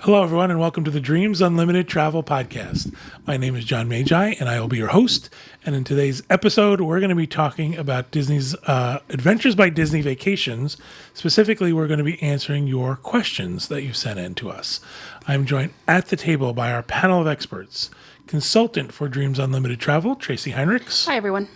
Hello, everyone, and welcome to the Dreams Unlimited Travel Podcast. My name is John Magi, and I will be your host. And in today's episode, we're going to be talking about Disney's Adventures by Disney Vacations. Specifically, we're going to be answering your questions that you sent in to us. I'm joined at the table by our panel of experts. Consultant for Dreams Unlimited Travel, Tracy Heinrichs. Hi, everyone.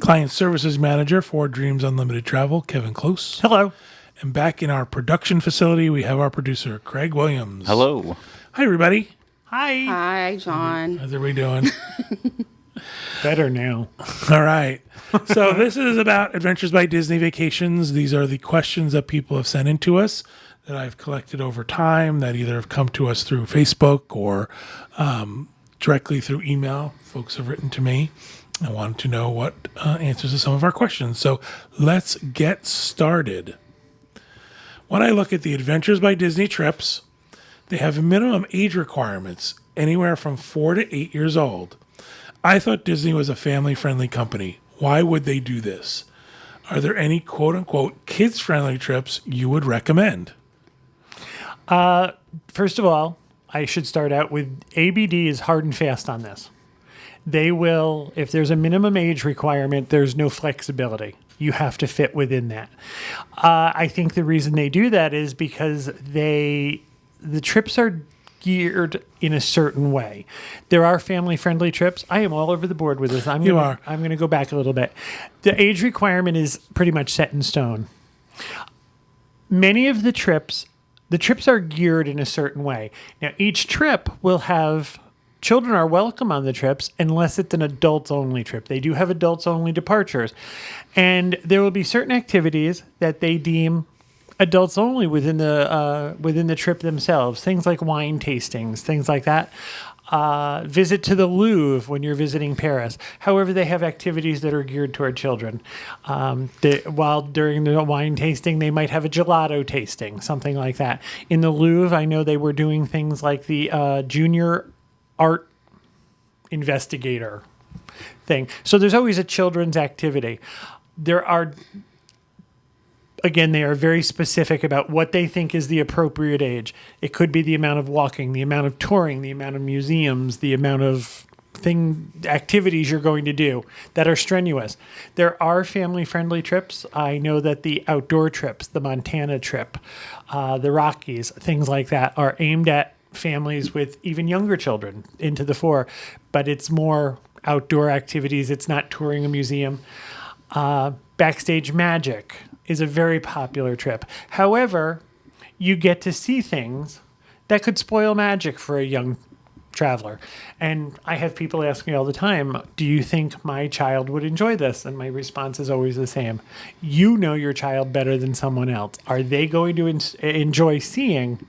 Client Services Manager for Dreams Unlimited Travel, Kevin Close. Hello. And back in our production facility, we have our producer, Craig Williams. Hello. Hi, everybody. Hi. Hi, John. How's everybody doing? Better now. All right. So this is about Adventures by Disney Vacations. These are the questions that people have sent in to us that I've collected over time that either have come to us through Facebook or directly through email. Folks have written to me. I wanted to know what answers to some of our questions. So let's get started. When I look at the Adventures by Disney trips, they have minimum age requirements, anywhere from 4 to 8 years old. I thought Disney was a family-friendly company. Why would they do this? Are there any quote-unquote kids-friendly trips you would recommend? First of all, I should start out with ABD is hard and fast on this. They will, if there's a minimum age requirement, there's no flexibility. You have to fit within that. I think the reason they do that is because the trips are geared in a certain way. There are family-friendly trips. I am all over the board with this. I'm going to go back a little bit. The age requirement is pretty much set in stone. Many of the trips are geared in a certain way. Now, each trip will have... Children are welcome on the trips unless it's an adults-only trip. They do have adults-only departures. And there will be certain activities that they deem adults-only within the trip themselves. Things like wine tastings, things like that. Visit to the Louvre when you're visiting Paris. However, they have activities that are geared toward children. While during the wine tasting, they might have a gelato tasting, something like that. In the Louvre, I know they were doing things like the junior art investigator thing. So there's always a children's activity. They are very specific about what they think is the appropriate age. It could be the amount of walking, the amount of touring, the amount of museums, the amount of activities you're going to do that are strenuous. There are family-friendly trips. I know that the outdoor trips, the Montana trip, the Rockies, things like that are aimed at families with even younger children into the 4, but it's more outdoor activities. It's not touring a museum. Backstage Magic is a very popular trip. However, you get to see things that could spoil magic for a young traveler. And I have people ask me all the time, do you think my child would enjoy this? And my response is always the same. You know your child better than someone else. Are they going to enjoy seeing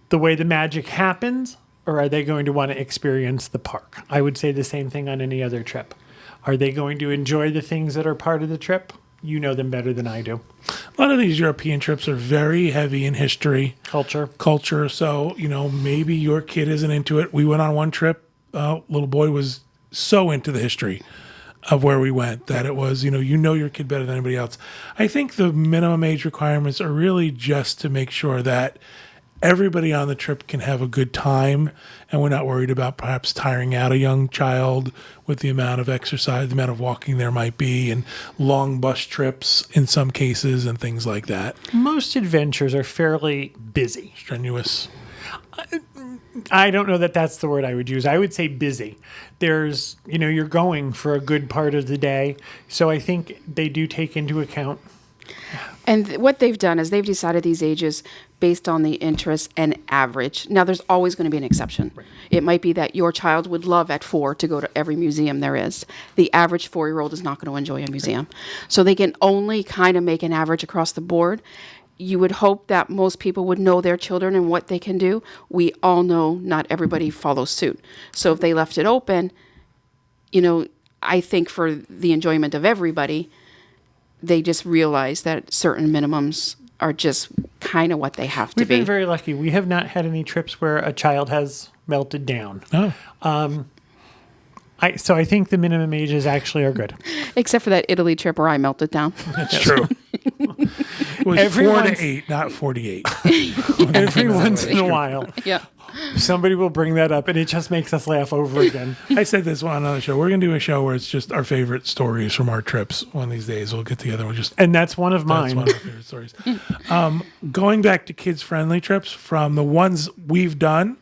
the way the magic happens, or are they going to want to experience the park? I would say the same thing on any other trip. Are they going to enjoy the things that are part of the trip? You know them better than I do. A lot of these European trips are very heavy in history. Culture. So, maybe your kid isn't into it. We went on one trip. Little boy was so into the history of where we went that it was, you know your kid better than anybody else. I think the minimum age requirements are really just to make sure that everybody on the trip can have a good time, and we're not worried about perhaps tiring out a young child with the amount of exercise, the amount of walking there might be, and long bus trips in some cases and things like that. Most adventures are fairly busy. Strenuous. I don't know that that's the word I would use. I would say busy. There's, you're going for a good part of the day. So I think they do take into account. And what they've done is they've decided these ages based on the interest and average. Now, there's always going to be an exception. Right. It might be that your child would love at 4 to go to every museum there is. The average 4-year-old is not going to enjoy a museum. Right. So they can only kind of make an average across the board. You would hope that most people would know their children and what they can do. We all know not everybody follows suit. So if they left it open, I think for the enjoyment of everybody, they just realize that certain minimums are just kind of what they have to be. We've been very lucky. We have not had any trips where a child has melted down. Oh. So I think the minimum ages actually are good. Except for that Italy trip where I melted down. That's true. It was Every 4 once- to 8, not 48. Every once in a while, Yeah. somebody will bring that up, and it just makes us laugh over again. I said this on another show. We're going to do a show where it's just our favorite stories from our trips. One of these days, we'll get together. We'll just And that's one of That's mine. one of our favorite stories. Going back to kids-friendly trips, from the ones we've done,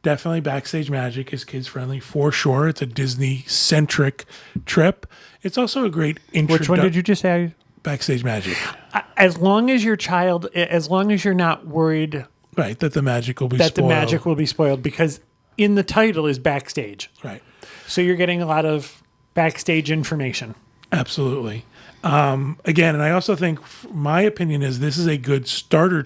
definitely Backstage Magic is kids-friendly for sure. It's a Disney-centric trip. It's also a great introduction. Which one did you just say? Backstage Magic. As long as you're not worried Right, that the magic will be that spoiled. the magic will be spoiled, because in the title is backstage. Right, So you're getting a lot of backstage information. absolutely. Again, and I also think, my opinion is this is a good starter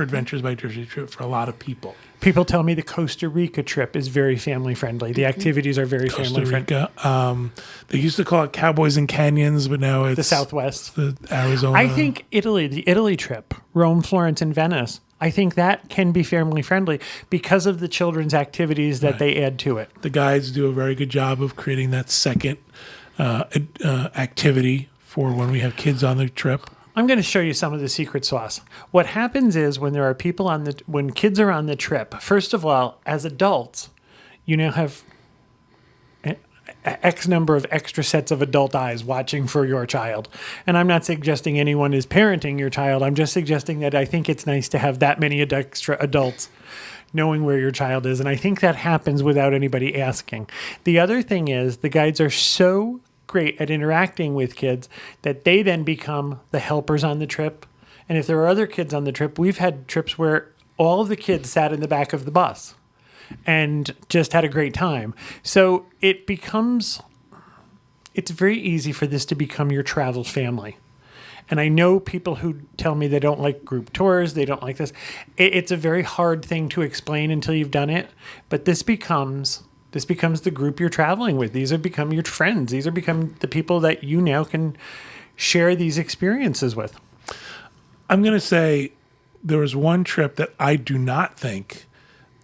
Adventures by Disney trip for a lot of people. People tell me the Costa Rica trip is very family friendly. The activities are very Costa family friendly. Rica. They used to call it Cowboys and Canyons, but now it's The Southwest. the Arizona. I think the Italy trip, Rome, Florence, and Venice, I think that can be family friendly because of the children's activities that they add to it. the guides do a very good job of creating that second activity for when we have kids on the trip. I'm going to show you some of the secret sauce. What happens is when there are people when kids are on the trip, first of all, as adults, you now have X number of extra sets of adult eyes watching for your child. And I'm not suggesting anyone is parenting your child. I'm just suggesting that I think it's nice to have that many extra adults knowing where your child is. And I think that happens without anybody asking. The other thing is the guides are so great at interacting with kids that they then become the helpers on the trip. And if there are other kids on the trip, we've had trips where all of the kids sat in the back of the bus and just had a great time. So it's very easy for this to become your travel family. And I know people who tell me they don't like group tours, they don't like this. It's a very hard thing to explain until you've done it, but this becomes the group you're traveling with. These have become your friends. These have become the people that you now can share these experiences with. I'm going to say there was one trip that I do not think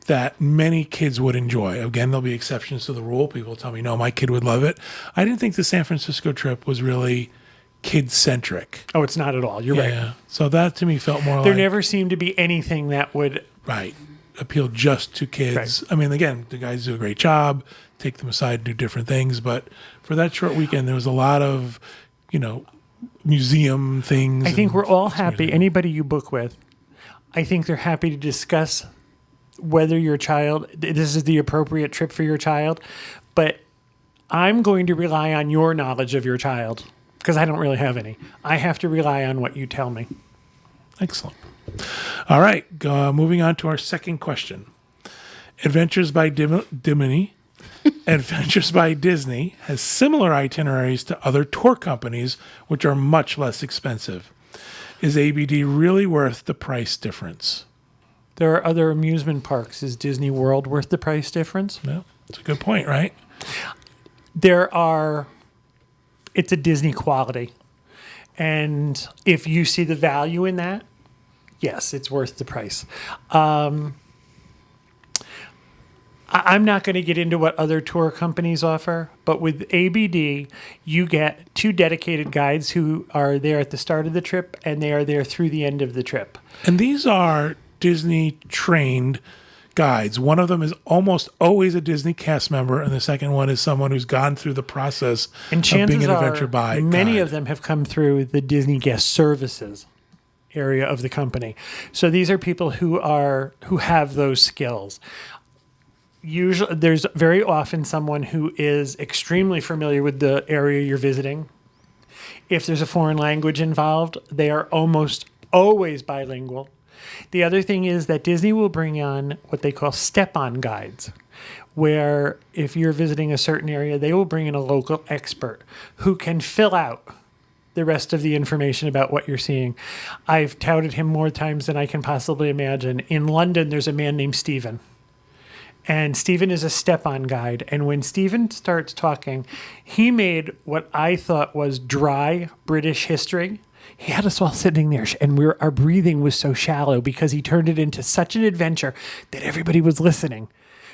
that many kids would enjoy. Again, there'll be exceptions to the rule. People tell me, no, my kid would love it. I didn't think the San Francisco trip was really kid-centric. Oh, it's not at all. You're right. Yeah. So that to me felt more There like... never seemed to be anything that would... Right. Appeal just to kids. Right. I mean, again, the guys do a great job, take them aside and do different things. But for that short weekend, there was a lot of, museum things. I think we're all happy. museum. Anybody you book with, I think they're happy to discuss whether your child, this is the appropriate trip for your child. But I'm going to rely on your knowledge of your child because I don't really have any. I have to rely on what you tell me. Excellent. All right. Moving on to our second question. Adventures by Diminy. Adventures by Disney has similar itineraries to other tour companies, which are much less expensive. Is ABD really worth the price difference? There are other amusement parks. Is Disney World worth the price difference? No, it's a good point, right? It's a Disney quality. And if you see the value in that, yes, it's worth the price. I'm not going to get into what other tour companies offer, but with ABD, you get 2 dedicated guides who are there at the start of the trip, and they are there through the end of the trip. And these are Disney trained guides. One of them is almost always a Disney cast member, and the second one is someone who's gone through the process And of chances being an adventure are, by many guide. of them have come through the Disney Guest Services area of the company. So these are people who have those skills. Usually, there's very often someone who is extremely familiar with the area you're visiting. If there's a foreign language involved, they are almost always bilingual. The other thing is that Disney will bring on what they call step-on guides, where if you're visiting a certain area, they will bring in a local expert who can fill out the rest of the information about what you're seeing. I've touted him more times than I can possibly imagine. In London, there's a man named Stephen. And Stephen is a step-on guide. And when Stephen starts talking, he made what I thought was dry British history. He had us all sitting there, and our breathing was so shallow because he turned it into such an adventure that everybody was listening.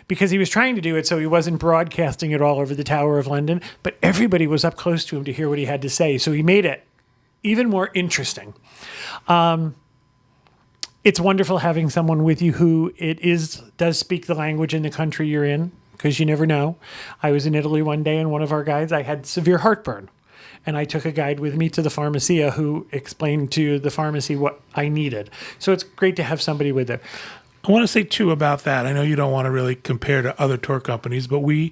Because he was trying to do it so he wasn't broadcasting it all over the Tower of London, but everybody was up close to him to hear what he had to say. So he made it even more interesting. It's wonderful having someone with you who does speak the language in the country you're in, because you never know. I was in Italy one day, and one of our guides, I had severe heartburn. And I took a guide with me to the pharmacia who explained to the pharmacy what I needed. So it's great to have somebody with it. I want to say, too, about that. I know you don't want to really compare to other tour companies, but we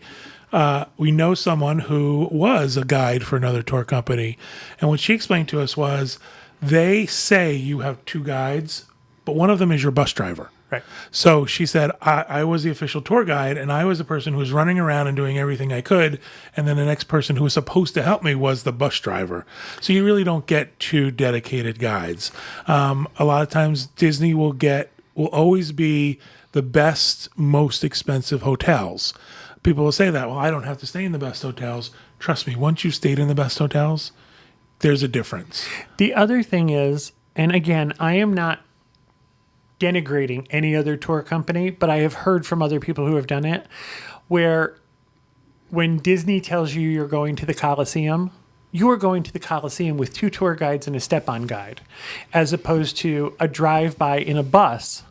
know someone who was a guide for another tour company. And what she explained to us was they say you have two guides, but one of them is your bus driver. Right. So she said, I was the official tour guide, and I was the person who was running around and doing everything I could. And then the next person who was supposed to help me was the bus driver. So you really don't get two dedicated guides. A lot of times Disney will always be the best, most expensive hotels. People will say that, well, I don't have to stay in the best hotels. Trust me, once you've stayed in the best hotels, there's a difference. The other thing is, and again, I am not denigrating any other tour company, but I have heard from other people who have done it, where when Disney tells you you're going to the Coliseum, you are going to the Coliseum with two tour guides and a step-on guide, as opposed to a drive-by in a bus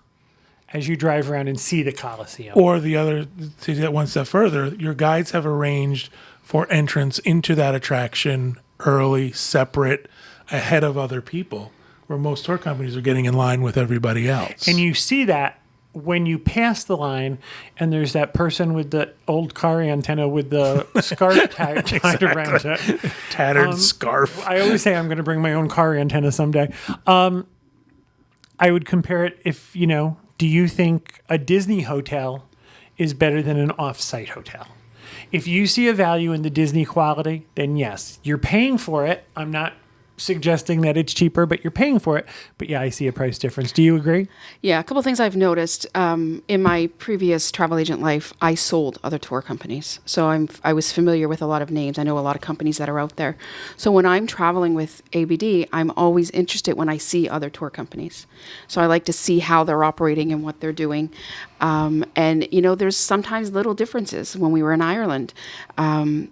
as you drive around and see the Coliseum. Or the other, to get one step further, your guides have arranged for entrance into that attraction early, separate, ahead of other people, where most tour companies are getting in line with everybody else. And you see that when you pass the line and there's that person with the old car antenna with the scarf tied around it. Tattered scarf. I always say I'm going to bring my own car antenna someday. I would compare it do you think a Disney hotel is better than an off-site hotel? If you see a value in the Disney quality, then yes, you're paying for it. I'm not suggesting that it's cheaper, but you're paying for it. But yeah, I see a price difference. Do you agree? Yeah, a couple of things I've noticed. In my previous travel agent life, I sold other tour companies. So I was familiar with a lot of names. I know a lot of companies that are out there. So when I'm traveling with ABD, I'm always interested when I see other tour companies. So I like to see how they're operating and what they're doing. There's sometimes little differences. When we were in Ireland,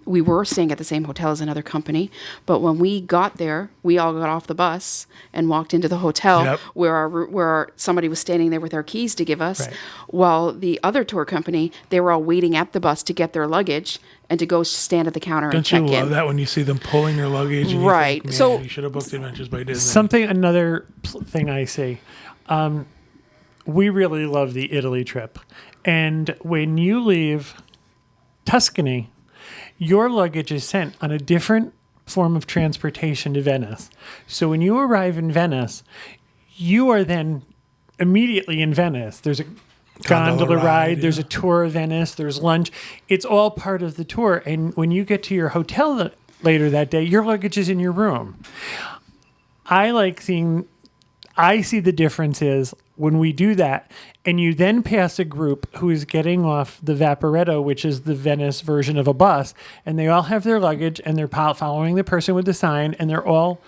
we were staying at the same hotel as another company, but when we got there, we all got off the bus and walked into the hotel where somebody was standing there with our keys to give us, right. While the other tour company, they were all waiting at the bus to get their luggage and to go stand at the counter and check in. Don't you love that when you see them pulling your luggage? And right. You think, so you should have booked Adventures by Disney. Another thing I see. We really love the Italy trip. And when you leave Tuscany, your luggage is sent on a different form of transportation to Venice. So when you arrive in Venice, you are then immediately in Venice. There's a gondola ride, there's a tour of Venice, there's lunch. It's all part of the tour. And when you get to your hotel later that day, your luggage is in your room. I see the difference is when we do that, and you then pass a group who is getting off the Vaporetto, which is the Venice version of a bus, and they all have their luggage, and they're following the person with the sign, and they're all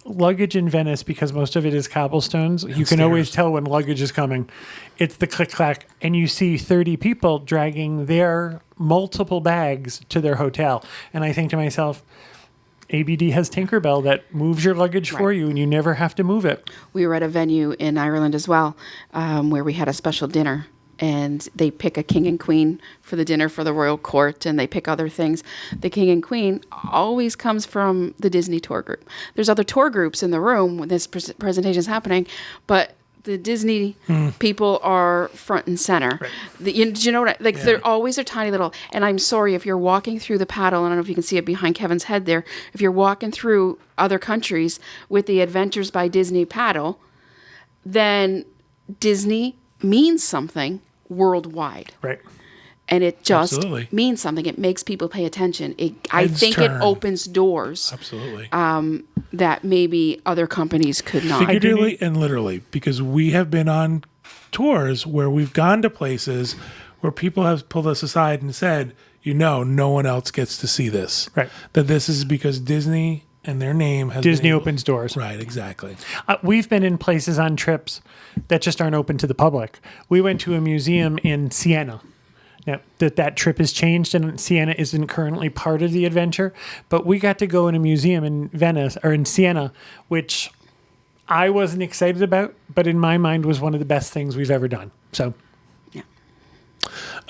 luggage in Venice, because most of it is cobblestones. You can always tell when luggage is coming. It's the click-clack, and you see 30 people dragging their multiple bags to their hotel. And I think to myself, ABD has Tinkerbell that moves your luggage for you, and you never have to move it. we were at a venue in Ireland as well, where we had a special dinner. And they pick a king and queen for the dinner for the royal court, and they pick other things. The king and queen always comes from the Disney tour group. There's other tour groups in the room when this presentation is happening, but the Disney people are front and center. Right. Do you know what? They're always a tiny little. And I'm sorry if you're walking through the paddle. I don't know if you can see it behind Kevin's head there. If you're walking through other countries with the Adventures by Disney paddle, then Disney means something worldwide. Right. And it just Absolutely. means something. It makes people pay attention. I think turn. it opens doors Absolutely. that maybe other companies could not. Figuratively and literally, because we have been on tours where we've gone to places where people have pulled us aside and said, no one else gets to see this. Right. That this is because Disney and their name has Disney been able- opens doors. Right, exactly. We've been in places on trips that just aren't open to the public. We went to a museum in Siena. Now, that trip has changed and Siena isn't currently part of the adventure, but we got to go in a museum in Venice or in Siena, which I wasn't excited about, but in my mind was one of the best things we've ever done. So, Yeah.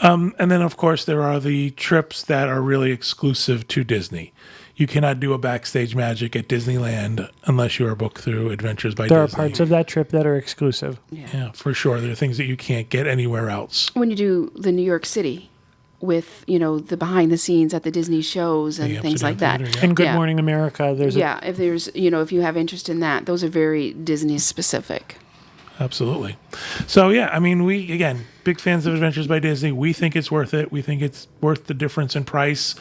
And then, of course, there are the trips that are really exclusive to Disney. You cannot do a backstage magic at Disneyland unless you are booked through Adventures by there Disney. are parts of that trip that are exclusive. Yeah, for sure. There are things that you can't get anywhere else. When you do the New York City with, the behind the scenes at the Disney shows and The things like that. Amsterdam Theater, And Good Yeah. Morning America, there's Yeah, if there's, if you have interest in that, those are very Disney specific. Absolutely. So, yeah, I mean, we, again, big fans of Adventures by Disney. We think it's worth it. We think it's worth the difference in price.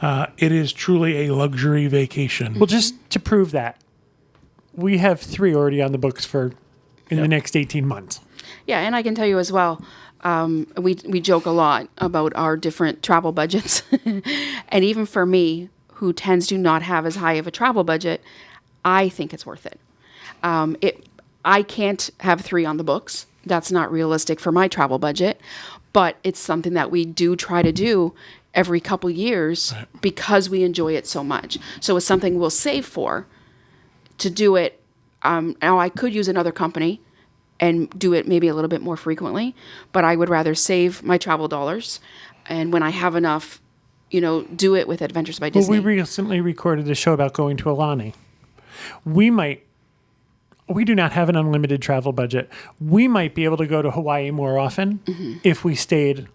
It is truly a luxury vacation. Well, just to prove that, we have 3 already on the books for in the next 18 months. Yeah, and I can tell you as well, we joke a lot about our different travel budgets. And even for me, who tends to not have as high of a travel budget, I think it's worth it. I can't have 3 on the books. That's not realistic for my travel budget, but it's something that we do try to do every couple years because we enjoy it so much. So it's something we'll save for to do it. Now, I could use another company and do it maybe a little bit more frequently, but I would rather save my travel dollars. And when I have enough, do it with Adventures by Disney. Well, we recently recorded a show about going to Alani. We do not have an unlimited travel budget. We might be able to go to Hawaii more often if we stayed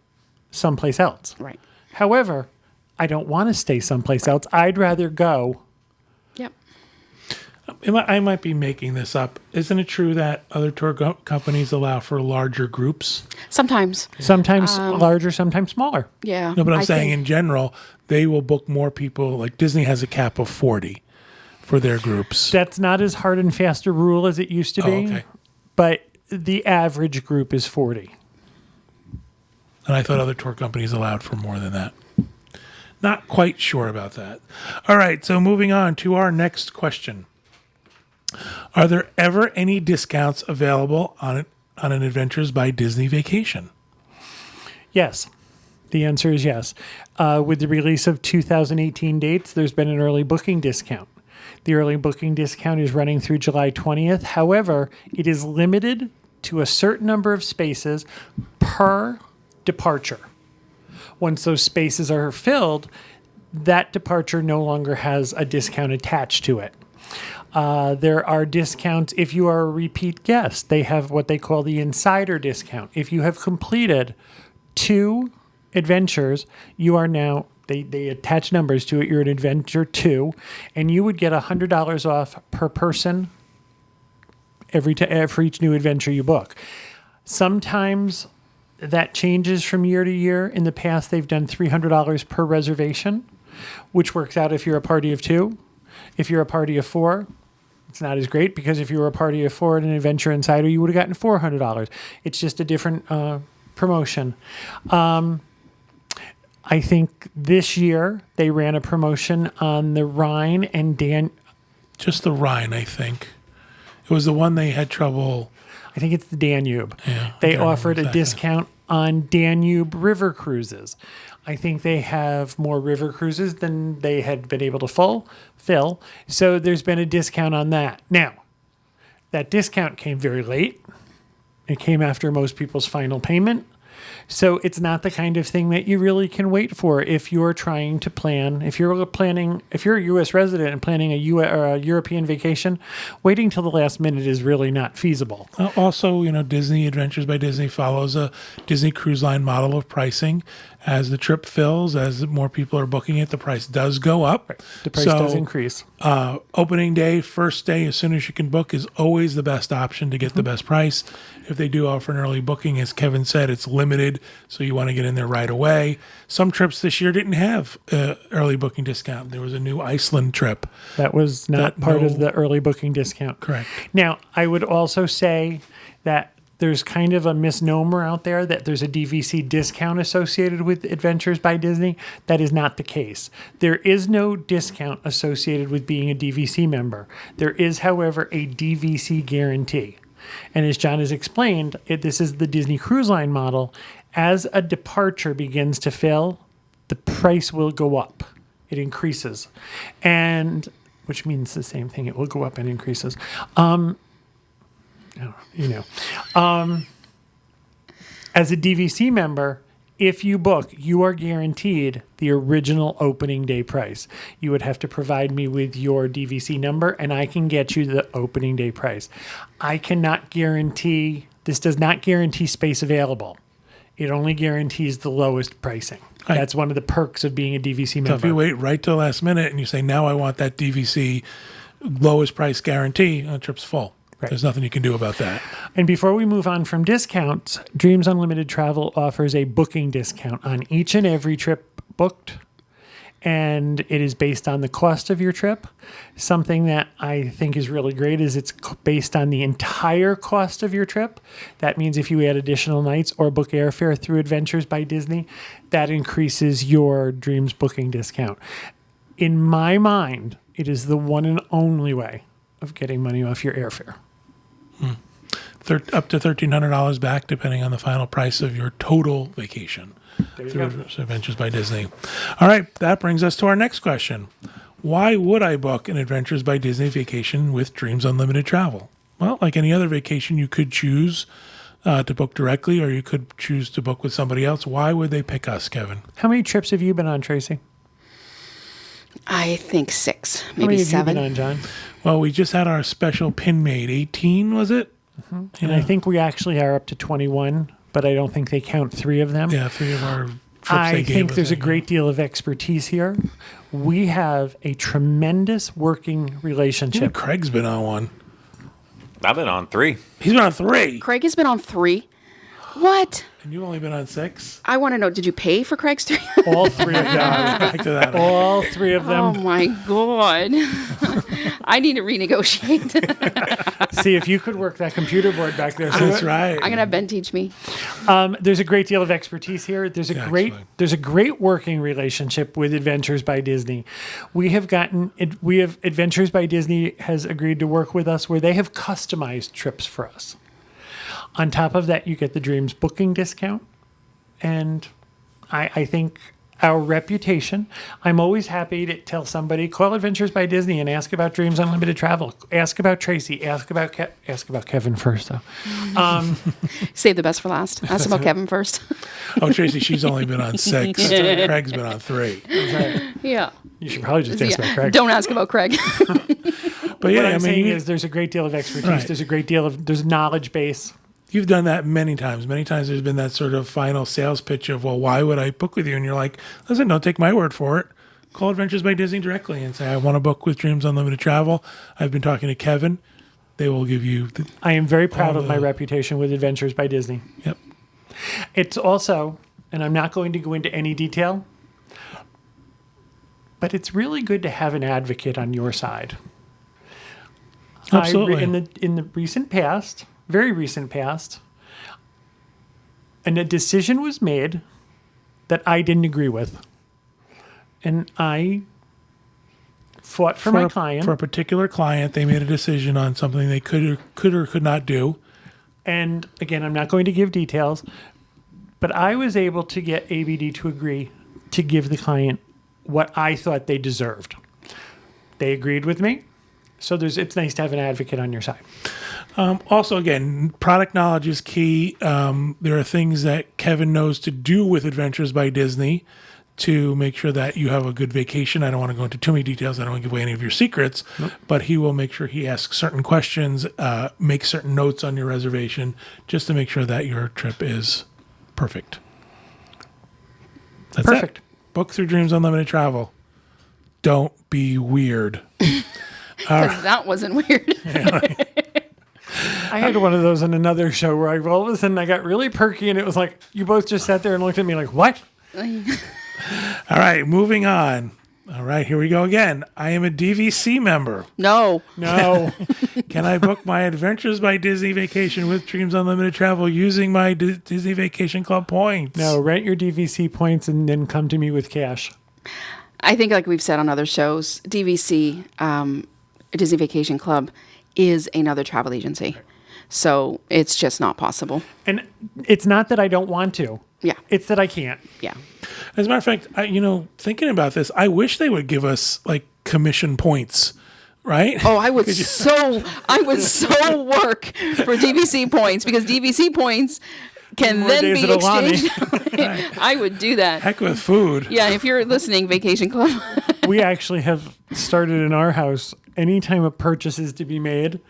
someplace else. Right. However, I don't want to stay someplace else. I'd rather go. Yep. I might be making this up. Isn't it true that other tour companies allow for larger groups? Sometimes. Sometimes larger, sometimes smaller. Yeah. No, but I'm I saying think- in general, they will book more people. Like Disney has a cap of 40 for their groups. That's not as hard and fast a rule as it used to be. Oh, okay. But the average group is 40. And I thought other tour companies allowed for more than that. Not quite sure about that. All right, so moving on to our next question. Are there ever any discounts available on an Adventures by Disney vacation? Yes. The answer is yes. With the release of 2018 dates, there's been an early booking discount. The early booking discount is running through July 20th. However, it is limited to a certain number of spaces per departure. Once those spaces are filled, that departure no longer has a discount attached to it. There are discounts if you are a repeat guest. They have what they call the insider discount. If you have completed 2 adventures, you are now, they attach numbers to it, you're an adventure 2, and you would get $100 off per person for each new adventure you book. Sometimes that changes from year to year. In the past, they've done $300 per reservation, which works out if you're a party of 2. If you're a party of 4, it's not as great because if you were a party of 4 at an Adventure Insider, you would have gotten $400. It's just a different promotion. I think this year they ran a promotion on the Rhine and Just the Rhine, I think. It was the one they had trouble. I think it's the Danube. Yeah, I They can't remember offered a exactly. discount on Danube river cruises. I think they have more river cruises than they had been able to fill. So there's been a discount on that. Now, that discount came very late. It came after most people's final payment. So it's not the kind of thing that you really can wait for if you're trying to plan. If you're a U.S. resident and planning a European vacation, waiting till the last minute is really not feasible. Also, Disney Adventures by Disney follows a Disney Cruise Line model of pricing. As the trip fills, as more people are booking it, the price does go up. The price does increase. Opening day, first day, as soon as you can book, is always the best option to get the best price. If they do offer an early booking, as Kevin said, it's limited, so you want to get in there right away. Some trips this year didn't have early booking discount. There was a new Iceland trip. That was not part of the early booking discount. Correct. Now, I would also say that there's kind of a misnomer out there that there's a DVC discount associated with Adventures by Disney. That is not the case. There is no discount associated with being a DVC member. There is, however, a DVC guarantee. And as John has explained, this is the Disney Cruise Line model, as a departure begins to fill, the price will go up. It increases. And which means the same thing. It will go up and increases. As a DVC member, if you book, you are guaranteed the original opening day price. You would have to provide me with your DVC number, and I can get you the opening day price. I cannot guarantee, this does not guarantee space available. It only guarantees the lowest pricing. Right. That's one of the perks of being a DVC member. So if you wait right till the last minute and you say, now I want that DVC lowest price guarantee, the trip's full. Right. There's nothing you can do about that. And before we move on from discounts, Dreams Unlimited Travel offers a booking discount on each and every trip booked. And it is based on the cost of your trip. Something that I think is really great is it's based on the entire cost of your trip. That means if you add additional nights or book airfare through Adventures by Disney, that increases your Dreams booking discount. In my mind, it is the one and only way of getting money off your airfare. Up to $1,300 back, depending on the final price of your total vacation. There you Through go. Adventures by Disney. All right, that brings us to our next question. Why would I book an Adventures by Disney vacation with Dreams Unlimited Travel? Well, like any other vacation, you could choose to book directly, or you could choose to book with somebody else. Why would they pick us, Kevin? How many trips have you been on, Tracy? I think 6, How maybe many have 7. you been on, John? Well, we just had our special pin made. 18, was it? And I think we actually are up to 21, but I don't think they count 3 of them. Yeah, 3 of our trips I they gave think us, there's a I know. great deal of expertise here. We have a tremendous working Yeah, relationship. Craig's been on one. I've been on 3. He's been on 3. Craig has been on 3. What? And you've only been on 6? I want to know, did you pay for Craig's 3? All 3 of them. Back to that. All 3 of Oh them. my God. I need to renegotiate. See if you could work that computer board back there. That's right. I'm going to have Ben teach me. There's a great deal of expertise here. There's a Actually. great working relationship with Adventures by Disney. We have Adventures by Disney has agreed to work with us where they have customized trips for us. On top of that, you get the Dreams booking discount. And I think our reputation, I'm always happy to tell somebody, call Adventures by Disney and ask about Dreams Unlimited Travel. Ask about Tracy. Ask about Kevin first, though. Save the best for last. Ask about Kevin first. Oh, Tracy, she's only been on 6. Craig's been on 3. Yeah. You should probably just ask about Craig. Don't ask about Craig. But yeah, What I'm I saying mean, is there's a great deal of expertise. Right. There's knowledge base. you've done that many times. Many times there's been that sort of final sales pitch of, well, why would I book with you? And you're like, listen, don't take my word for it. Call Adventures by Disney directly and say, I want to book with Dreams Unlimited Travel. I've been talking to Kevin. They will give you I am very proud of my the- reputation with Adventures by Disney. Yep. It's also, and I'm not going to go into any detail, but it's really good to have an advocate on your side. Absolutely. In the recent past, very recent past, and a decision was made that I didn't agree with. And I fought for my client. For a particular client, they made a decision on something they could or could not do. And again, I'm not going to give details, but I was able to get ABD to agree to give the client what I thought they deserved. They agreed with me. So it's nice to have an advocate on your side. Also, again, product knowledge is key. There are things that Kevin knows to do with Adventures by Disney to make sure that you have a good vacation. I don't want to go into too many details. I don't want to give away any of your secrets, but he will make sure he asks certain questions, make certain notes on your reservation, just to make sure that your trip is perfect. That's Perfect. it. Book through Dreams Unlimited Travel. Don't be weird. Because that wasn't weird. I had one of those in another show where all of a sudden I got really perky and it was like, you both just sat there and looked at me like, what? All right, moving on. All right, here we go again. I am a DVC member. No. No. Can I book my Adventures by Disney vacation with Dreams Unlimited Travel using my Disney Vacation Club points? No, rent your DVC points and then come to me with cash. I think, like we've said on other shows, DVC, Disney Vacation Club, is another travel agency. So it's just not possible. And it's not that I don't want to. Yeah. It's that I can't. Yeah. As a matter of fact, thinking about this, I wish they would give us like commission points, right? Oh, I would so work for DVC points, because DVC points can More then days be at Alani. exchanged. I would do that. Heck with food. Yeah, if you're listening, Vacation Club. We actually have started in our house, anytime a purchase is to be made,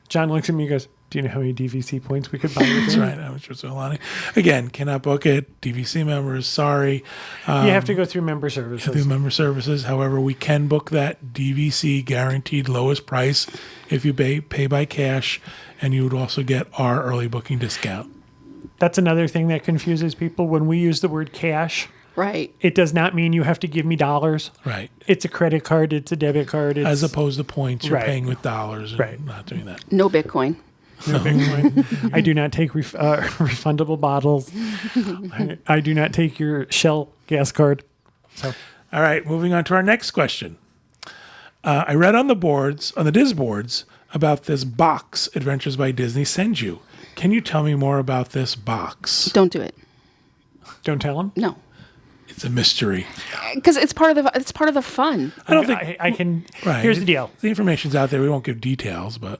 John looks at me and goes, do you know how many DVC points we could buy with That's it? right. I was just Alani. Again, cannot book it. DVC members, sorry. You have to go through member services. Through member services. However, we can book that DVC guaranteed lowest price if you pay by cash, and you would also get our early booking discount. That's another thing that confuses people. When we use the word cash, Right. it does not mean you have to give me dollars. Right. It's a credit card. It's a debit card. It's As opposed to points, you're Right. paying with dollars. And Right. Not doing that. No Bitcoin. no Bitcoin. I do not take refundable bottles. I do not take your Shell gas card. So All right, moving on to our next question. I read on the Diz boards, about this box Adventures by Disney sends you. Can you tell me more about this box? Don't do it. don't tell them. No. It's a mystery. Because it's part of the fun. I don't think. I can. Right. Here's the deal. The information's out there. We won't give details, but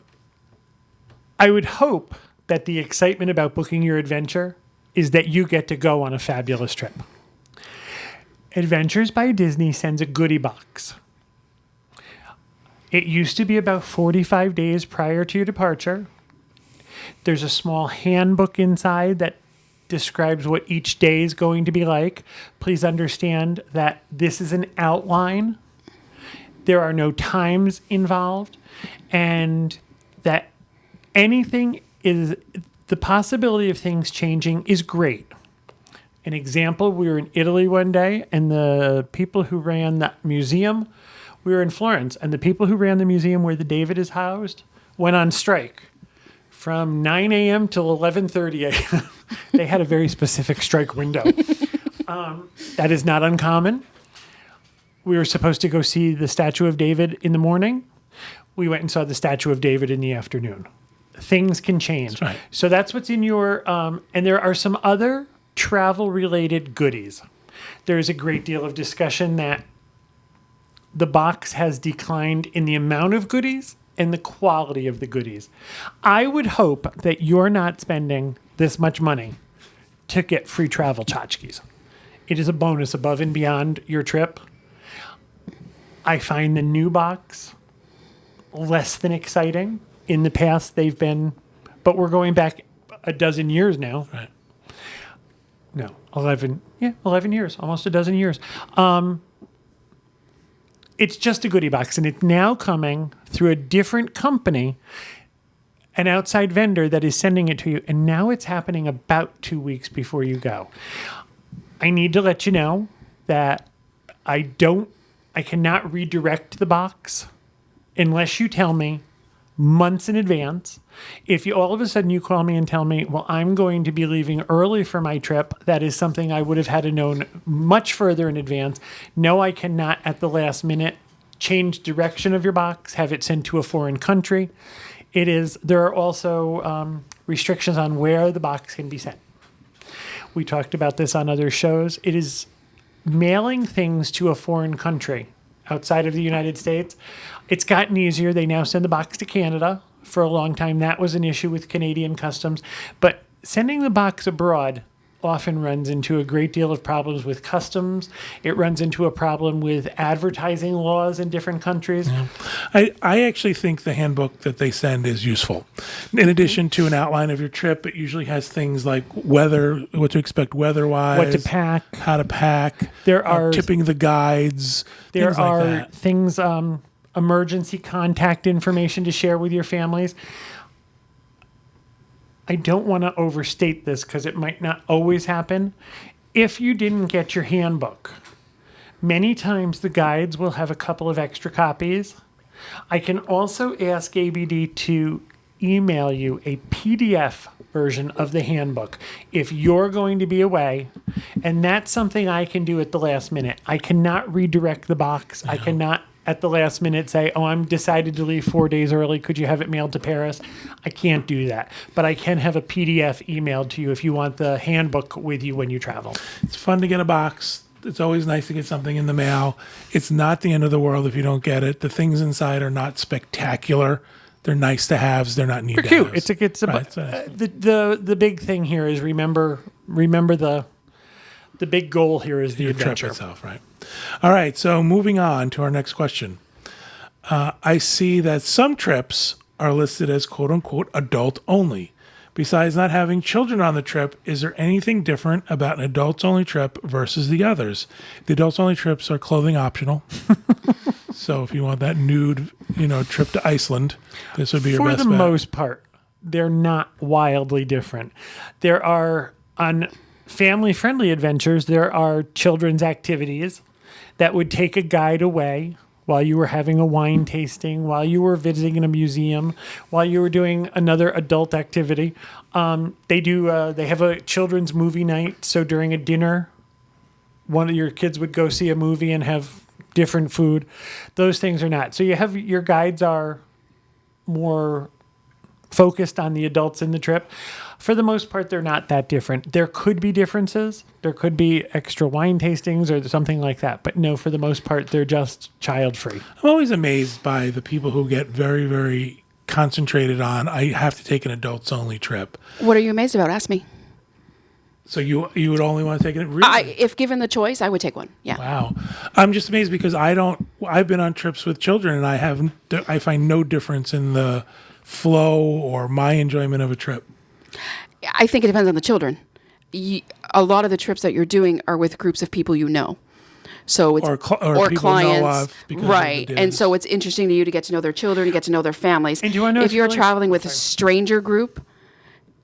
I would hope that the excitement about booking your adventure is that you get to go on a fabulous trip. Adventures by Disney sends a goodie box. It used to be about 45 days prior to your departure. There's a small handbook inside that describes what each day is going to be like. Please understand that this is an outline. There are no times involved, and that anything is the possibility of things changing is great. An example, we were in Italy one day, and the people who ran the museum, we were in Florence, and the people who ran the museum where the David is housed went on strike from 9 a.m. till 11:30 a.m. They had a very specific strike window. That is not uncommon. We were supposed to go see the Statue of David in the morning. We went and saw the Statue of David in the afternoon. Things can change. That's right. So that's what's in your, and there are some other travel-related goodies. There's a great deal of discussion that the box has declined in the amount of goodies and the quality of the goodies. I would hope that you're not spending this much money to get free travel tchotchkes. It is a bonus above and beyond your trip. I find the new box less than exciting. In the past, they've been, but we're going back a dozen years now. right. No, 11 years, almost a dozen years. It's just a goodie box, and it's now coming through a different company, an outside vendor that is sending it to you, and now it's happening about 2 weeks before you go. I need to let you know that I cannot redirect the box unless you tell me months in advance. If you all of a sudden you call me and tell me, well, I'm going to be leaving early for my trip, that is something I would have had to know much further in advance. No, I cannot at the last minute change direction of your box, have it sent to a foreign country. There are also restrictions on where the box can be sent. We talked about this on other shows. It is mailing things to a foreign country outside of the United States. It's gotten easier. They now send the box to Canada. For a long time, that was an issue with Canadian customs. But sending the box abroad often runs into a great deal of problems with customs. It runs into a problem with advertising laws in different countries. Yeah. I actually think the handbook that they send is useful. In addition to an outline of your trip, it usually has things like weather, what to expect weather-wise, What to pack. how to pack, There are tipping the guides, There things like are that. things, emergency contact information to share with your families. I don't want to overstate this because it might not always happen. If you didn't get your handbook, many times the guides will have a couple of extra copies. I can also ask ABD to email you a PDF version of the handbook if you're going to be away, and that's something I can do at the last minute. I cannot redirect the box. I cannot at the last minute say, oh, I'm decided to leave 4 days early. Could you have it mailed to Paris? I can't do that. But I can have a PDF emailed to you if you want the handbook with you when you travel. It's fun to get a box. It's always nice to get something in the mail. It's not the end of the world if you don't get it. The things inside are not spectacular. They're nice to haves. They're not need to Cute. haves. It's a Right, so- the big thing here is remember the big goal here is the your adventure. trip itself, right? All right, so moving on to our next question. I see that some trips are listed as quote unquote adult only. Besides not having children on the trip, is there anything different about an adults only trip versus the others? The adults only trips are clothing optional. So if you want that nude, trip to Iceland, this would be your For best the bet. most part, they're not wildly different. There are, on family-friendly adventures, there are children's activities that would take a guide away while you were having a wine tasting, while you were visiting a museum, while you were doing another adult activity. They have a children's movie night, so during a dinner, one of your kids would go see a movie and have different food. Those things are not. So you have your guides are more focused on the adults in the trip. For the most part, they're not that different. There could be differences. There could be extra wine tastings or something like that. But no, for the most part, they're just child-free. I'm always amazed by the people who get very, very concentrated on, I have to take an adults only trip. What are you amazed about? Ask me. So you would only want to take it? Really? If given the choice, I would take one. Yeah. Wow. I'm just amazed because I've been on trips with children and I find no difference in the flow or my enjoyment of a trip. I think it depends on the children. A lot of the trips that you're doing are with groups of people you know. So it's Or people know clients, of because of right? the And diz. so it's interesting to you to get to know their children, to get to know their families. And do I know if it's you're really- traveling with a Sorry. stranger group,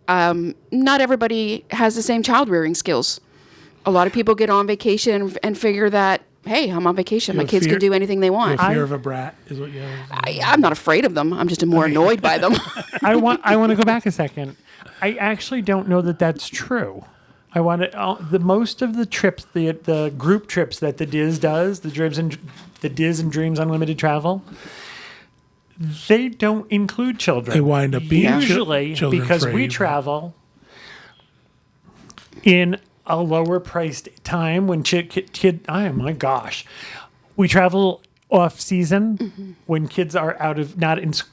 not everybody has the same child rearing skills. A lot of people get on vacation and figure that, hey, I'm on vacation. My have kids fear- can do anything they want. Your fear of a brat is what you have. I'm not afraid of them. I'm just more annoyed by them. I want to go back a second. I actually don't know that that's true. I want to the most of the trips, the group trips that the Diz does, the Diz and Dreams Unlimited Travel, they don't include children. They wind up being usually children because free, we but- travel in a lower priced time when oh my gosh, we travel off season when kids are not in school.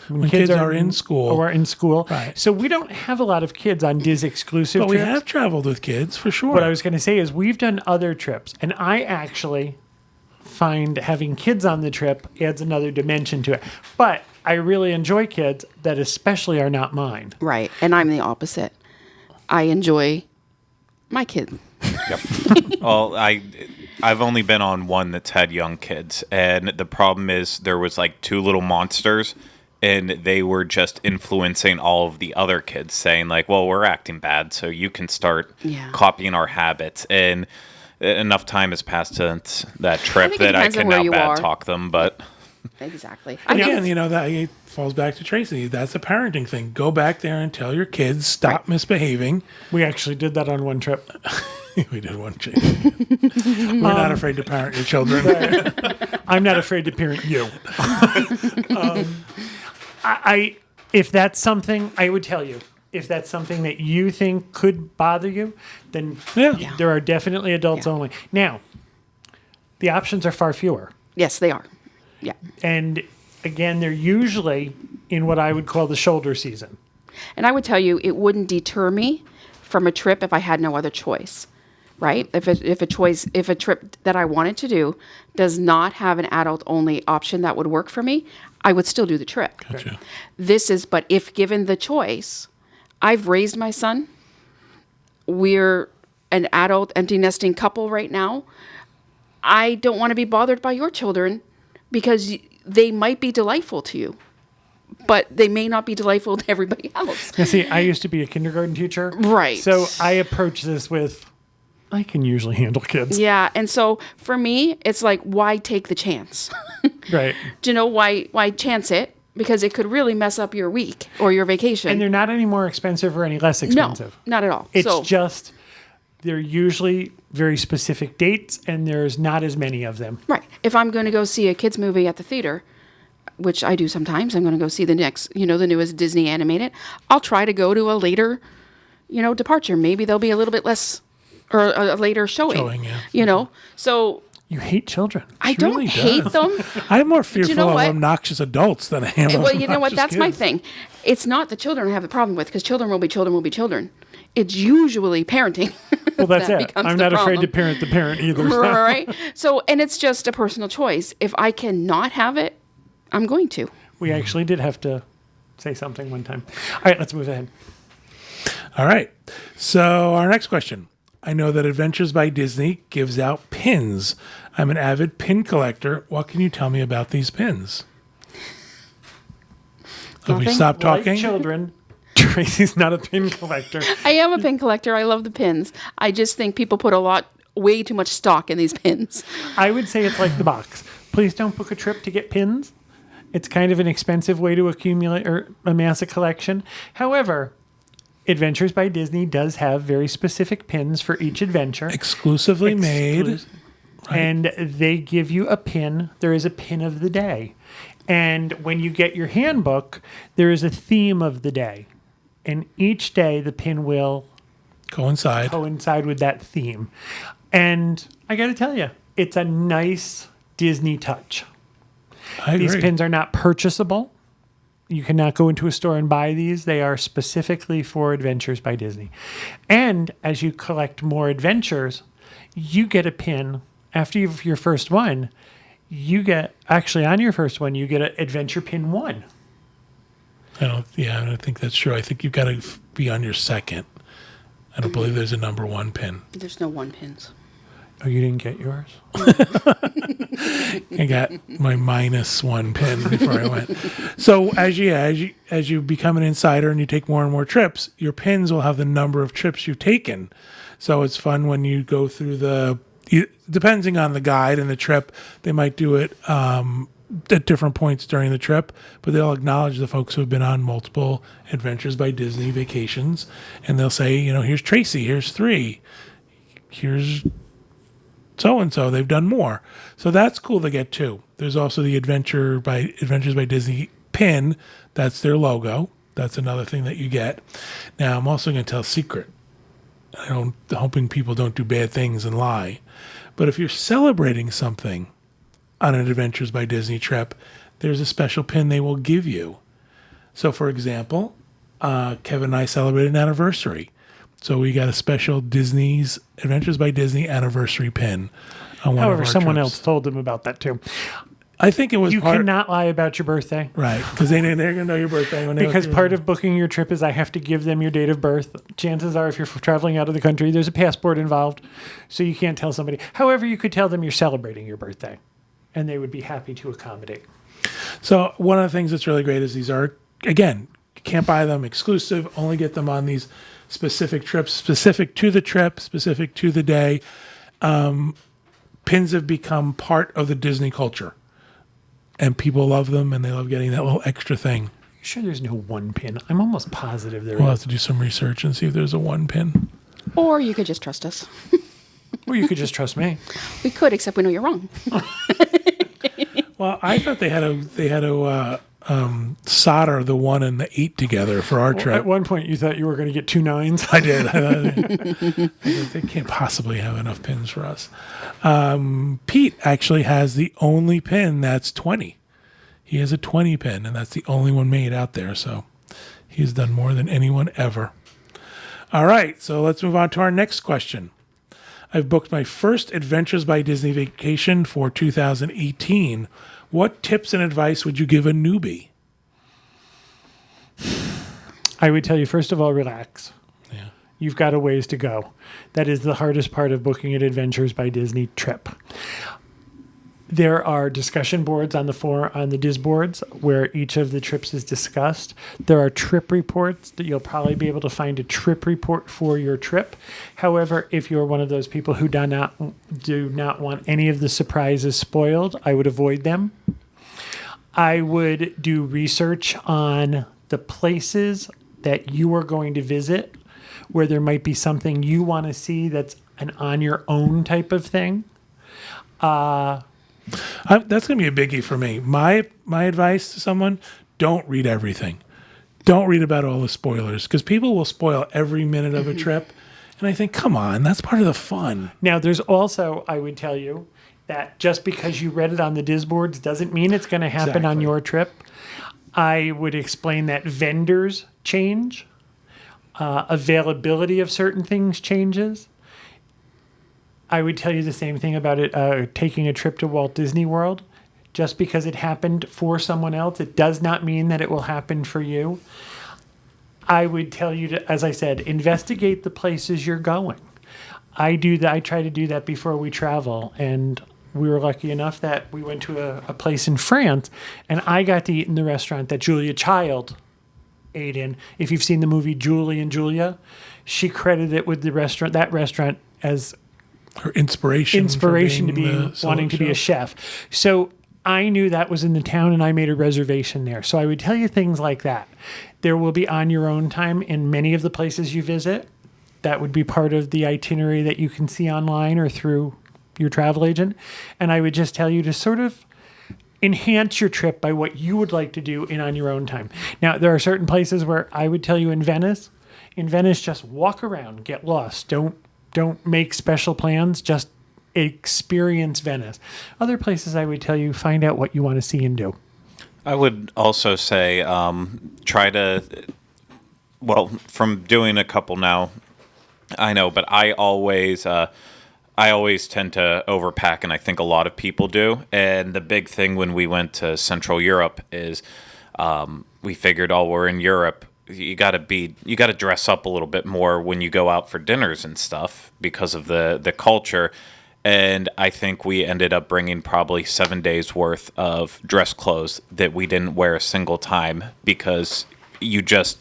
When kids are in school. Or in school. Right. So we don't have a lot of kids on Diz exclusive But we trips. have traveled with kids for sure. What I was going to say is we've done other trips, and I actually find having kids on the trip adds another dimension to it. But I really enjoy kids that especially are not mine. Right. And I'm the opposite. I enjoy my kid. Yep. Well, I've only been on one that's had young kids, and the problem is there was like two little monsters, and they were just influencing all of the other kids, saying like, "Well, we're acting bad, so you can start copying our habits." And enough time has passed since that trip think it that I depends on can where now you bad are. talk them. But Exactly. Again, that it falls back to Tracy. That's a parenting thing. Go back there and tell your kids, stop misbehaving. We actually did that on one trip. We did one change. We're not afraid to parent your children. I'm not afraid to parent you. If that's something, I would tell you. If that's something that you think could bother you, then Yeah. there are definitely adults Yeah. only. Now, the options are far fewer. Yes, they are. Yeah. And again, they're usually in what I would call the shoulder season. And I would tell you, it wouldn't deter me from a trip if I had no other choice, right? If a trip that I wanted to do does not have an adult only option that would work for me, I would still do the trip. Gotcha. But if given the choice, I've raised my son. We're an adult empty nesting couple right now. I don't want to be bothered by your children because they might be delightful to you, but they may not be delightful to everybody else. Now, see, I used to be a kindergarten teacher. Right. So I approach this with, I can usually handle kids. Yeah, and so for me, it's like, why take the chance? Right. Do you know why chance it? Because it could really mess up your week or your vacation. And they're not any more expensive or any less no, expensive. not at all. It's so, just They're usually very specific dates, and there's not as many of them. Right. If I'm going to go see a kids movie at the theater, which I do sometimes, I'm going to go see the next, the newest Disney animated. I'll try to go to a later, departure. Maybe there'll be a little bit less, or a later showing. Yeah. So You hate children. I don't really hate does. them. I'm more fearful know of what? obnoxious adults than I am. Well, of you know what? obnoxious That's my kids. thing. It's not the children I have the problem with, because children will be children. It's usually parenting. Well, that's that it. becomes I'm the not afraid to problem. parent the parent either. so. Right. So, and it's just a personal choice. If I cannot have it, I'm going to. We actually did have to say something one time. All right, let's move ahead. All right. So our next question. I know that Adventures by Disney gives out pins. I'm an avid pin collector. What can you tell me about these pins? Have we Nothing. stopped talking? Like children, Tracy's not a pin collector. I am a pin collector. I love the pins. I just think people put way too much stock in these pins. I would say it's like the box. Please don't book a trip to get pins. It's kind of an expensive way to accumulate or amass a collection. However, Adventures by Disney does have very specific pins for each adventure. Exclusively made. And they give you a pin. There is a pin of the day. And when you get your handbook, there is a theme of the day. And each day the pin will Coincide. coincide with that theme. And I got to tell you, it's a nice Disney touch. I agree. These pins are not purchasable. You cannot go into a store and buy these. They are specifically for Adventures by Disney. And as you collect more adventures, you get a pin. After your first one, you get, actually on your first one, you get an Adventure Pin 1. I don't think that's true. I think you've got to be on your second. I don't believe there's a number one pin. There's no one pins. Oh, you didn't get yours? I got my -1 pin before I went. So as you become an insider and you take more and more trips, your pins will have the number of trips you've taken. So it's fun when you go through depending on the guide and the trip, they might do it at different points during the trip, but they'll acknowledge the folks who have been on multiple Adventures by Disney vacations, and they'll say, here's Tracy, here's 3, here's so-and-so, they've done more. So that's cool to get too. There's also the Adventures by Disney pin. That's their logo. That's another thing that you get. Now, I'm also going to tell a secret. Hoping people don't do bad things and lie. But if you're celebrating something on an Adventures by Disney trip, there's a special pin they will give you. So, for example, Kevin and I celebrated an anniversary. So we got a special Adventures by Disney anniversary pin on one of However, our someone trips. else told them about that too. I think it was You cannot lie about your birthday. right, because they're going to know your birthday. Because part of booking your trip is I have to give them your date of birth. Chances are, if you're traveling out of the country, there's a passport involved, so you can't tell somebody. However, you could tell them you're celebrating your birthday, and they would be happy to accommodate. So one of the things that's really great is these are, again, you can't buy them exclusive, only get them on these specific trips, specific to the trip, specific to the day. Pins have become part of the Disney culture. And people love them, and they love getting that little extra thing. You sure there's no one pin? I'm almost positive there We'll is. have to do some research and see if there's a one pin. Or you could just trust us. Or you could just trust me. We could, except we know you're wrong. Well, I thought they had to solder the 1 and the 8 together for our trip. At one point, you thought you were going to get 2 9s. I did. They can't possibly have enough pins for us. Pete actually has the only pin that's 20. He has a 20 pin, and that's the only one made out there. So he's done more than anyone ever. All right, so let's move on to our next question. I've booked my first Adventures by Disney vacation for 2018. What tips and advice would you give a newbie? I would tell you, first of all, relax. Yeah. You've got a ways to go. That is the hardest part of booking an Adventures by Disney trip. There are discussion boards on the Diz boards where each of the trips is discussed. There are trip reports that you'll probably be able to find a trip report for your trip. However, if you're one of those people who do not want any of the surprises spoiled, I would avoid them. I would do research on the places that you are going to visit where there might be something you want to see that's an on your own type of thing. That's going to be a biggie for me. My advice to someone: don't read everything. Don't read about all the spoilers, because people will spoil every minute of a trip. And I think, come on, that's part of the fun. Now, there's also, I would tell you, that just because you read it on the Disboards doesn't mean it's going to happen on Exactly. your trip. I would explain that vendors change. Availability of certain things changes. I would tell you the same thing about it, taking a trip to Walt Disney World. Just because it happened for someone else, it does not mean that it will happen for you. I would tell you to, as I said, investigate the places you're going. I do that. I try to do that before we travel, and we were lucky enough that we went to a place in France, and I got to eat in the restaurant that Julia Child ate in. If you've seen the movie Julie and Julia, she credited it with that restaurant as Her inspiration to for be the solo wanting to be a chef. chef. So I knew that was in the town, and I made a reservation there. So I would tell you things like that. There will be on your own time in many of the places you visit. That would be part of the itinerary that you can see online or through your travel agent. And I would just tell you to sort of enhance your trip by what you would like to do in on your own time. Now, there are certain places where I would tell you in Venice, just walk around, get lost. Don't make special plans, just experience Venice. Other places I would tell you, find out what you want to see and do. I would also say try to, from doing a couple now, I know, but I always tend to overpack, and I think a lot of people do. And the big thing when we went to Central Europe is we figured, we're in Europe. You got to dress up a little bit more when you go out for dinners and stuff because of the culture. And I think we ended up bringing probably 7 days worth of dress clothes that we didn't wear a single time, because you just,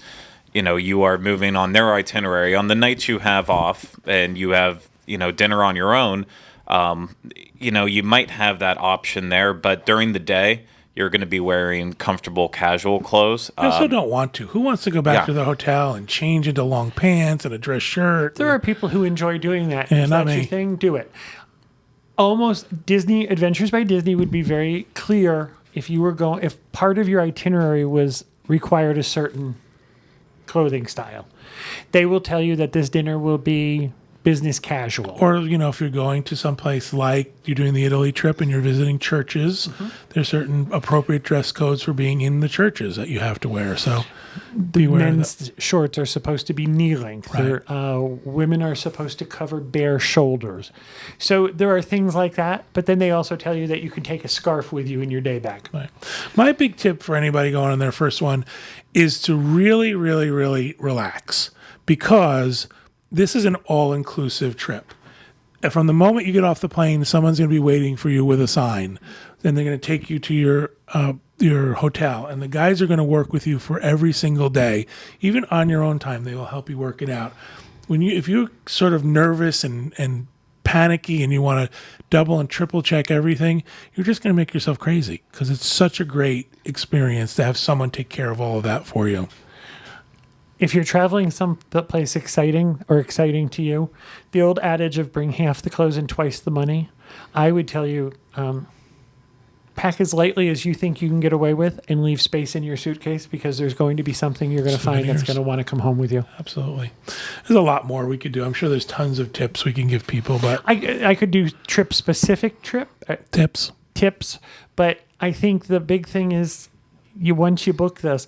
you are moving on their itinerary. On the nights you have off and you have, dinner on your own, you might have that option there. But during the day, you're going to be wearing comfortable casual clothes. I also don't want to. Who wants to go back Yeah. to the hotel and change into long pants and a dress shirt? There are people who enjoy doing that. Yeah, If not that's your me. thing, do it. Almost Disney Adventures by Disney would be very clear if you were if part of your itinerary was required a certain clothing style. They will tell you that this dinner will be business casual. Or, if you're going to someplace like you're doing the Italy trip and you're visiting churches, there's certain appropriate dress codes for being in the churches that you have to wear. So beware of that. Men's shorts are supposed to be knee length. Right. Women are supposed to cover bare shoulders. So there are things like that. But then they also tell you that you can take a scarf with you in your day bag. Right. My big tip for anybody going on their first one is to really, really, really relax, because this is an all-inclusive trip. And from the moment you get off the plane, someone's going to be waiting for you with a sign. Then they're going to take you to your hotel, and the guys are going to work with you for every single day, even on your own time. They will help you work it out. If you're sort of nervous and panicky and you want to double and triple check everything, you're just going to make yourself crazy, because it's such a great experience to have someone take care of all of that for you. If you're traveling someplace exciting to you, the old adage of bring half the clothes and twice the money, I would tell you, pack as lightly as you think you can get away with and leave space in your suitcase, because there's going to be something you're going to find that's Souvenirs. going to want to come home with you. Absolutely. There's a lot more we could do. I'm sure there's tons of tips we can give people, but I could do trip-specific tips. tips, but I think the big thing is once you book this,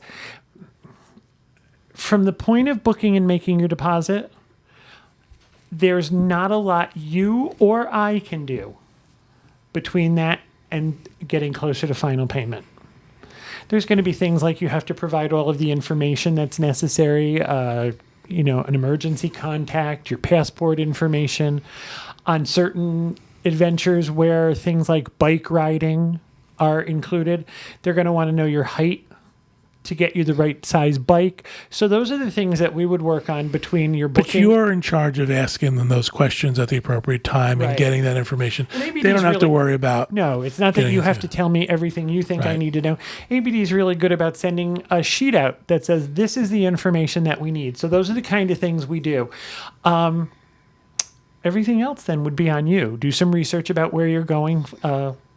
from the point of booking and making your deposit, there's not a lot you or I can do between that and getting closer to final payment. There's going to be things like you have to provide all of the information that's necessary, an emergency contact, your passport information. On certain adventures where things like bike riding are included, they're going to want to know your height to get you the right size bike. So those are the things that we would work on between your But booking. you're in charge of asking them those questions at the appropriate time and Right. getting that information. ABD They don't is have to really- worry about. No, it's not that getting you have into- to tell me everything you think I Right. need to know. ABD is really good about sending a sheet out that says, this is the information that we need. So those are the kind of things we do. Everything else then would be on you. Do some research about where you're going.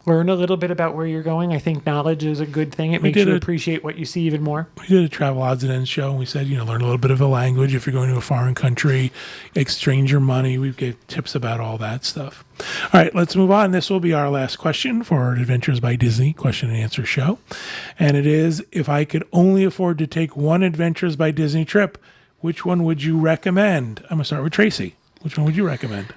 Learn a little bit about where you're going. I think knowledge is a good thing. It makes did you a- appreciate what you see even more. We did a travel odds and ends show, and we said, learn a little bit of a language if you're going to a foreign country, exchange your money. We gave tips about all that stuff. All right, let's move on. This will be our last question for our Adventures by Disney question and answer show. And it is, if I could only afford to take one Adventures by Disney trip, which one would you recommend? I'm going to start with Tracy. Which one would you recommend?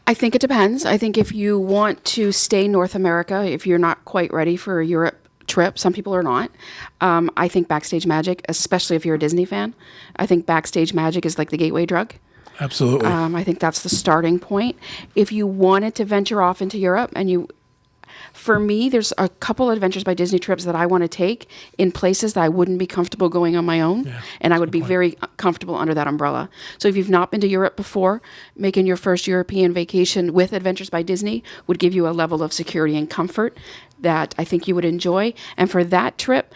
I think it depends. I think if you want to stay North America, if you're not quite ready for a Europe trip, some people are not. I think Backstage Magic, especially if you're a Disney fan, I think Backstage Magic is like the gateway drug. Absolutely. I think that's the starting point. If you wanted to venture off into Europe for me, there's a couple Adventures by Disney trips that I want to take in places that I wouldn't be comfortable going on my own, and I would be very comfortable under that umbrella. So if you've not been to Europe before, making your first European vacation with Adventures by Disney would give you a level of security and comfort that I think you would enjoy. And for that trip,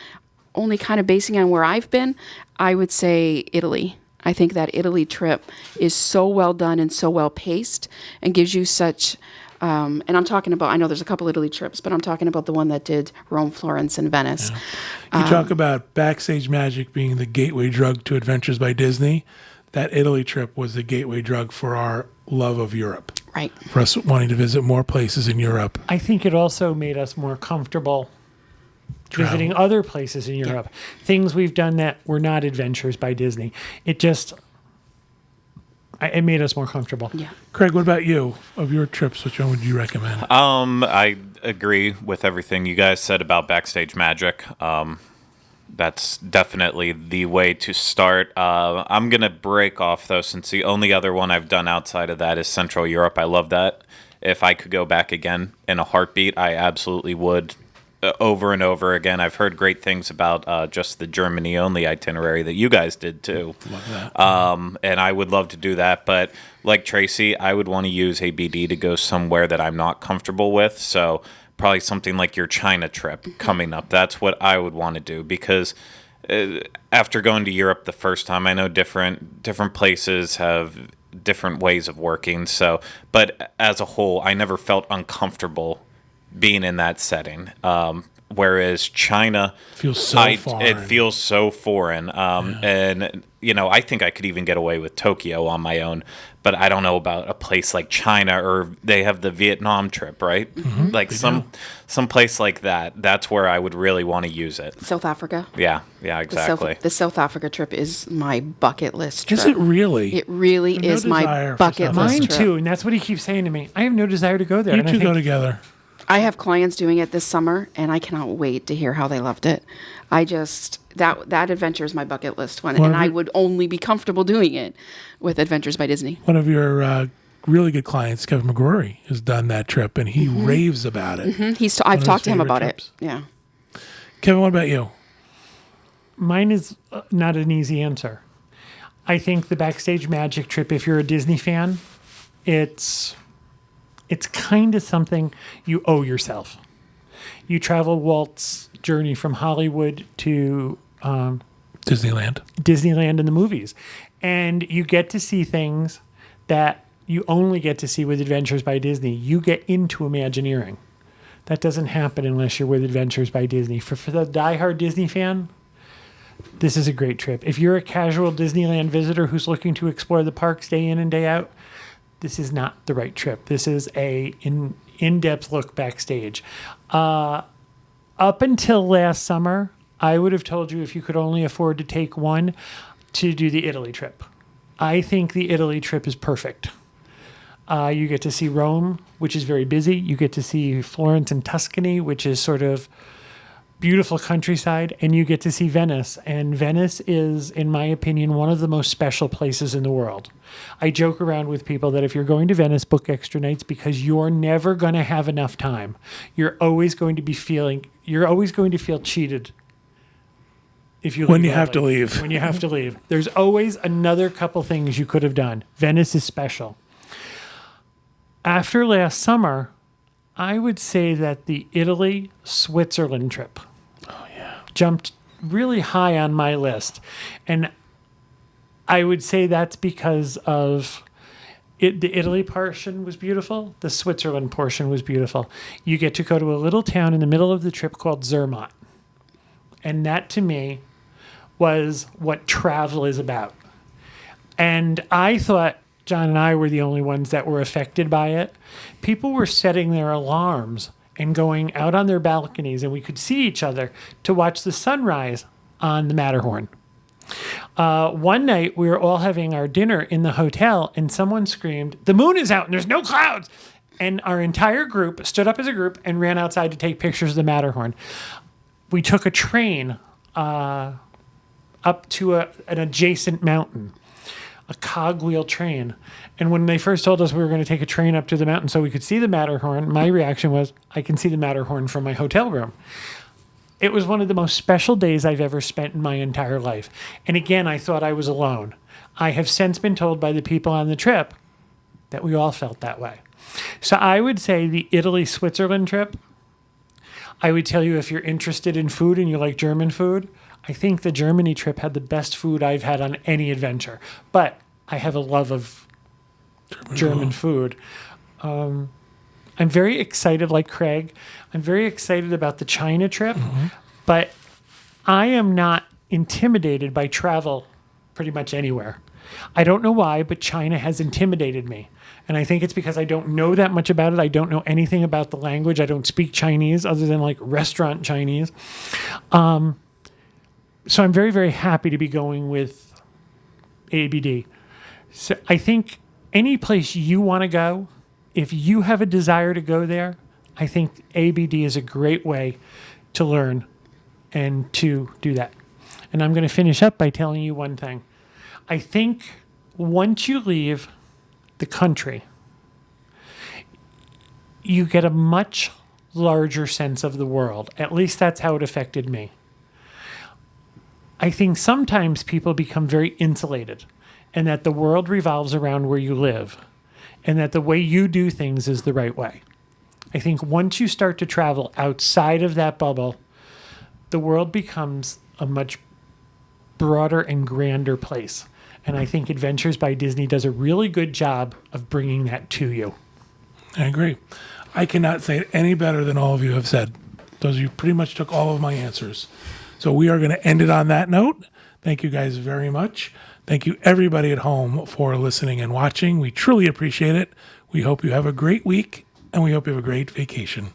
only kind of basing on where I've been, I would say Italy. I think that Italy trip is so well done and so well paced and gives you such... and I'm talking about, I know there's a couple Italy trips, but I'm talking about the one that did Rome, Florence, and Venice. You talk about Backstage Magic being the gateway drug to Adventures by Disney. That Italy trip was the gateway drug for our love of Europe. Right. For us wanting to visit more places in Europe. I think it also made us more comfortable visiting other places in Europe. Things we've done that were not Adventures by Disney. It made us more comfortable. Yeah. Craig, what about you? Of your trips, which one would you recommend? I agree with everything you guys said about Backstage Magic. That's definitely the way to start. I'm going to break off, though, since the only other one I've done outside of that is Central Europe. I love that. If I could go back again in a heartbeat, I absolutely would. Over and over again. I've heard great things about just the Germany-only itinerary that you guys did, too. Love that. And I would love to do that. But like Tracy, I would want to use ABD to go somewhere that I'm not comfortable with. So probably something like your China trip coming up. That's what I would want to do because after going to Europe the first time, I know different places have different ways of working. So, but as a whole, I never felt uncomfortable being in that setting. Whereas China Feels so foreign. It feels so foreign. And, I think I could even get away with Tokyo on my own, but I don't know about a place like China, or they have the Vietnam trip, right? Mm-hmm. Like some place like that. That's where I would really want to use it. South Africa. Yeah, exactly. The South Africa trip is my bucket list trip. Is it really? It really I have no is my desire for bucket South list Mine trip. too, and that's what he keeps saying to me. I have no desire to go there. You And I two think, go together. I have clients doing it this summer, and I cannot wait to hear how they loved it. That adventure is my bucket list one, and I would only be comfortable doing it with Adventures by Disney. One of your really good clients, Kevin McGrory, has done that trip, and he raves about it. I've his talked to him favorite about trips. it. Yeah. Kevin, what about you? Mine is not an easy answer. I think the Backstage Magic trip, if you're a Disney fan, it's kind of something you owe yourself. You travel Walt's journey from Hollywood to Disneyland. Disneyland and the movies. And you get to see things that you only get to see with Adventures by Disney. You get into Imagineering. That doesn't happen unless you're with Adventures by Disney. For the diehard Disney fan, this is a great trip. If you're a casual Disneyland visitor who's looking to explore the parks day in and day out, this is not the right trip. This is a in-depth look backstage. Up until last summer, I would have told you if you could only afford to take one, to do the Italy trip. I think the Italy trip is perfect. You get to see Rome, which is very busy. You get to see Florence and Tuscany, which is sort of beautiful countryside, and you get to see Venice. And Venice is, in my opinion, one of the most special places in the world. I joke around with people that if you're going to Venice, book extra nights because you're never going to have enough time. You're always going to feel cheated if you When leave you have to early. leave. When you have to leave. There's always another couple things you could have done. Venice is special. After last summer, I would say that the Italy-Switzerland trip jumped really high on my list. And I would say that's because of the Italy portion was beautiful. The Switzerland portion was beautiful. You get to go to a little town in the middle of the trip called Zermatt. And that to me was what travel is about. And I thought John and I were the only ones that were affected by it. People were setting their alarms and going out on their balconies, and we could see each other to watch the sunrise on the Matterhorn. One night, we were all having our dinner in the hotel, and someone screamed, "The moon is out and there's no clouds!" And our entire group stood up as a group and ran outside to take pictures of the Matterhorn. We took a train up to an adjacent mountain, a cogwheel train. And when they first told us we were going to take a train up to the mountain so we could see the Matterhorn, my reaction was, I can see the Matterhorn from my hotel room. It was one of the most special days I've ever spent in my entire life. And again, I thought I was alone. I have since been told by the people on the trip that we all felt that way. So I would say the Italy-Switzerland trip, I would tell you if you're interested in food and you like German food, I think the Germany trip had the best food I've had on any adventure. But I have a love of German food. I'm very excited, like Craig. I'm very excited about the China trip, but I am not intimidated by travel pretty much anywhere. I don't know why, but China has intimidated me. And I think it's because I don't know that much about it. I don't know anything about the language. I don't speak Chinese other than like restaurant Chinese. So I'm very, very happy to be going with ABD. So I think any place you want to go, if you have a desire to go there, I think ABD is a great way to learn and to do that. And I'm going to finish up by telling you one thing. I think once you leave the country, you get a much larger sense of the world. At least that's how it affected me. I think sometimes people become very insulated and that the world revolves around where you live and that the way you do things is the right way. I think once you start to travel outside of that bubble, the world becomes a much broader and grander place. And I think Adventures by Disney does a really good job of bringing that to you. I agree. I cannot say it any better than all of you have said. Those you pretty much took all of my answers. So we are going to end it on that note. Thank you guys very much. Thank you everybody at home for listening and watching. We truly appreciate it. We hope you have a great week and we hope you have a great vacation.